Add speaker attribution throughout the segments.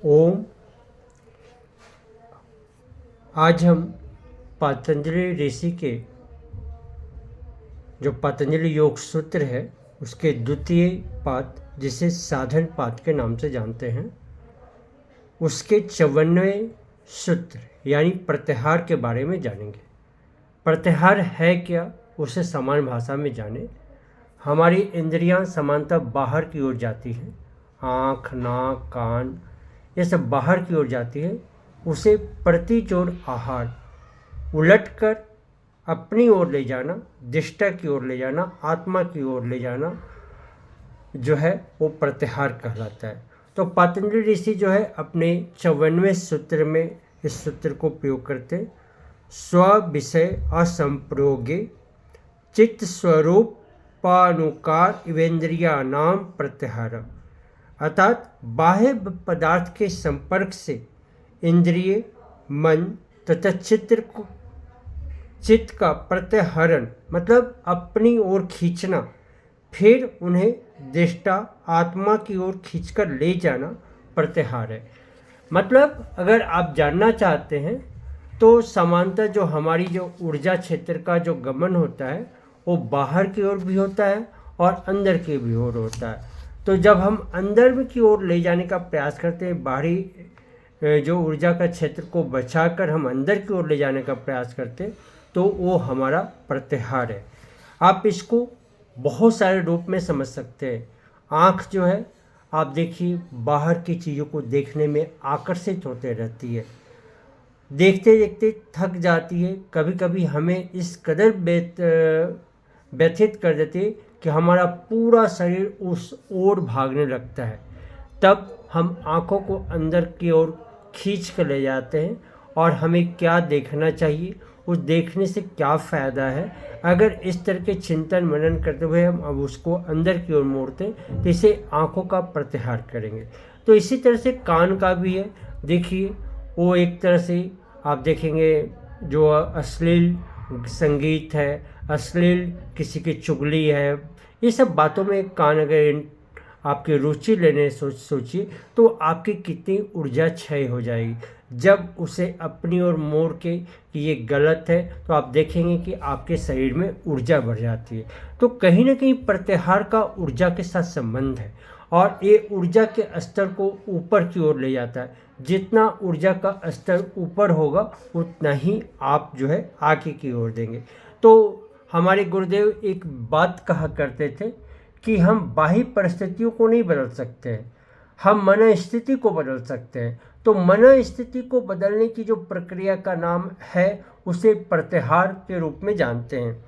Speaker 1: ओम। आज हम पतंजलि ऋषि के जो पतंजलि योग सूत्र है उसके द्वितीय पाद, जिसे साधन पाद के नाम से जानते हैं, उसके 54वें सूत्र यानी प्रत्याहार के बारे में जानेंगे। प्रत्याहार है क्या, उसे समान भाषा में जाने। हमारी इंद्रियां समानतः बाहर की ओर जाती हैं, आँख, नाक, कान, ये सब बाहर की ओर जाती है। उसे प्रतिचोर आहार उलटकर अपनी ओर ले जाना, दिष्टा की ओर ले जाना, आत्मा की ओर ले जाना जो है वो प्रत्याहार कहलाता है। तो पतंजलि ऋषि जो है अपने 54वें सूत्र में इस सूत्र को प्रयोग करते हैं। स्व विषय असंप्रयोगे चित्त स्वरूपानुकार इवेंद्रियानाम प्रत्याहार, अर्थात बाह्य पदार्थ के संपर्क से इंद्रिय, मन तथा चित्त का प्रत्याहरण मतलब अपनी ओर खींचना, फिर उन्हें दृष्टा आत्मा की ओर खींचकर ले जाना प्रत्याहार है। मतलब अगर आप जानना चाहते हैं तो समानतः जो हमारी जो ऊर्जा क्षेत्र का जो गमन होता है वो बाहर की ओर भी होता है और अंदर की भी ओर होता है। तो जब हम अंदर की ओर ले जाने का प्रयास करते हैं, बाहरी जो ऊर्जा का क्षेत्र को बचाकर हम अंदर की ओर ले जाने का प्रयास करते हैं, तो वो हमारा प्रत्याहार है। आप इसको बहुत सारे रूप में समझ सकते हैं। आँख जो है, आप देखिए बाहर की चीज़ों को देखने में आकर्षित होते रहती है, देखते देखते थक जाती है, कभी कभी हमें इस कदर व्यथित कर देती है कि हमारा पूरा शरीर उस ओर भागने लगता है। तब हम आँखों को अंदर की ओर खींच कर ले जाते हैं और हमें क्या देखना चाहिए, उस देखने से क्या फ़ायदा है। अगर इस तरह के चिंतन मनन करते हुए हम अब उसको अंदर की ओर मोड़ते हैं तो इसे आँखों का प्रत्याहार करेंगे। तो इसी तरह से कान का भी है। देखिए वो एक तरह से आप देखेंगे जो अश्लील संगीत है, अश्लील किसी की चुगली है, ये सब बातों में कान अगर आपकी रुचि लेने सोचिए तो आपकी कितनी ऊर्जा क्षय हो जाएगी। जब उसे अपनी ओर मोड़ के कि ये गलत है तो आप देखेंगे कि आपके शरीर में ऊर्जा बढ़ जाती है। तो कहीं ना कहीं प्रत्याहार का ऊर्जा के साथ संबंध है और ये ऊर्जा के स्तर को ऊपर की ओर ले जाता है। जितना ऊर्जा का स्तर ऊपर होगा उतना ही आप जो है आगे की ओर देंगे। तो हमारे गुरुदेव एक बात कहा करते थे कि हम बाह्य परिस्थितियों को नहीं बदल सकते हैं, हम मन स्थिति को बदल सकते हैं। तो मन स्थिति को बदलने की जो प्रक्रिया का नाम है उसे प्रत्याहार के रूप में जानते हैं।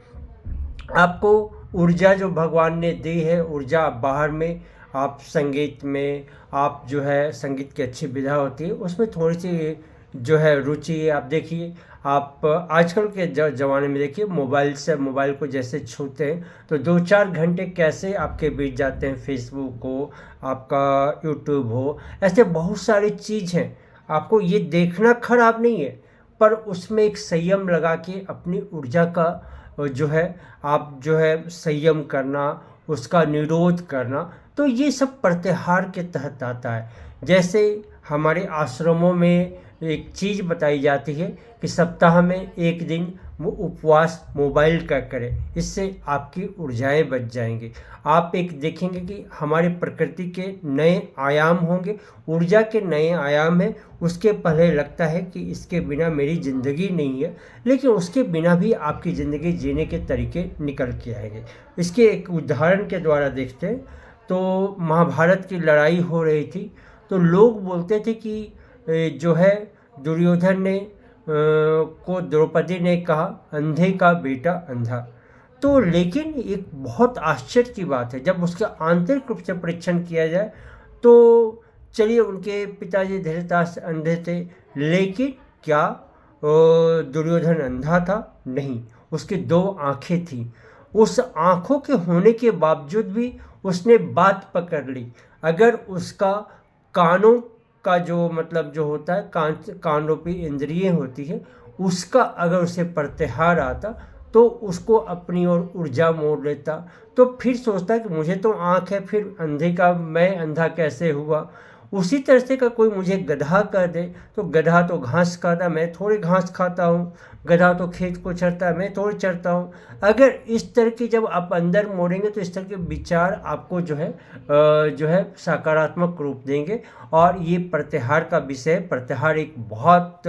Speaker 1: आपको ऊर्जा जो भगवान ने दी है, ऊर्जा बाहर में आप संगीत में, आप जो है संगीत की अच्छी विधा होती है उसमें थोड़ी सी जो है रुचि है। आप देखिए, आप आजकल के ज़माने में देखिए मोबाइल को जैसे छूते हैं तो 2-4 घंटे कैसे आपके बीत जाते हैं। फेसबुक हो, आपका यूट्यूब हो, ऐसे बहुत सारी चीज़ हैं। आपको ये देखना खराब नहीं है, पर उसमें एक संयम लगा के अपनी ऊर्जा का जो है आप जो है संयम करना, उसका निरोध करना, तो ये सब प्रत्याहार के तहत आता है। जैसे हमारे आश्रमों में एक चीज़ बताई जाती है कि सप्ताह में एक दिन वो उपवास मोबाइल का करें, इससे आपकी ऊर्जाएं बच जाएंगी। आप एक देखेंगे कि हमारे प्रकृति के नए आयाम होंगे, ऊर्जा के नए आयाम हैं। उसके पहले लगता है कि इसके बिना मेरी ज़िंदगी नहीं है, लेकिन उसके बिना भी आपकी ज़िंदगी जीने के तरीके निकल के आएंगे। इसके एक उदाहरण के द्वारा देखते हैं तो महाभारत की लड़ाई हो रही थी तो लोग बोलते थे कि जो है दुर्योधन ने को द्रौपदी ने कहा अंधे का बेटा अंधा। तो लेकिन एक बहुत आश्चर्य की बात है, जब उसका आंतरिक रूप से परीक्षण किया जाए तो चलिए उनके पिताजी धृतराष्ट्र अंधे थे, लेकिन क्या दुर्योधन अंधा था? नहीं, उसकी 2 आंखें थीं। उस आंखों के होने के बावजूद भी उसने बात पकड़ ली। अगर उसका कानों का जो मतलब जो होता है कान रूपी इंद्रिय होती है, उसका अगर उसे प्रत्याहार आता तो उसको अपनी ओर ऊर्जा मोड़ लेता। तो फिर सोचता कि मुझे तो आँख है, फिर अंधे का मैं अंधा कैसे हुआ? उसी तरह से का कोई मुझे गधा कर दे तो गधा तो घास खाता, मैं थोड़ी घास खाता हूँ, गधा तो खेत को चरता है, मैं थोड़ी चरता हूँ। अगर इस तरह की जब आप अंदर मोड़ेंगे तो इस तरह के विचार आपको जो है सकारात्मक रूप देंगे। और ये प्रत्याहार का विषय, प्रत्याहार एक बहुत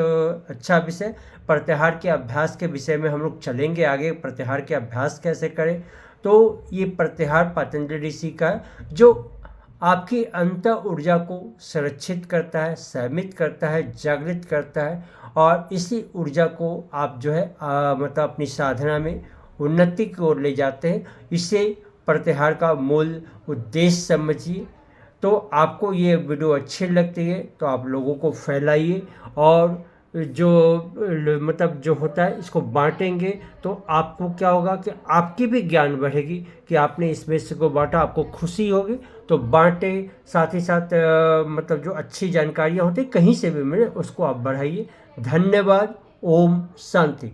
Speaker 1: अच्छा विषय, प्रत्याहार के अभ्यास के विषय में हम लोग चलेंगे आगे, प्रत्याहार के अभ्यास कैसे करें। तो ये प्रत्याहार पतंजलि ऋषि का है, जो आपकी अंतर ऊर्जा को संरक्षित करता है, संयमित करता है, जागृत करता है। और इसी ऊर्जा को आप जो है मतलब अपनी साधना में उन्नति की ओर ले जाते हैं। इसे प्रत्याहार का मूल उद्देश्य समझिए। तो आपको ये वीडियो अच्छी लगती है तो आप लोगों को फैलाइए, और जो मतलब जो होता है इसको बांटेंगे तो आपको क्या होगा कि आपकी भी ज्ञान बढ़ेगी कि आपने इस विषय को बांटा, आपको खुशी होगी। तो बांटे, साथ ही साथ मतलब जो अच्छी जानकारियाँ होती कहीं से भी मिले उसको आप बढ़ाइए। धन्यवाद। ओम शांति।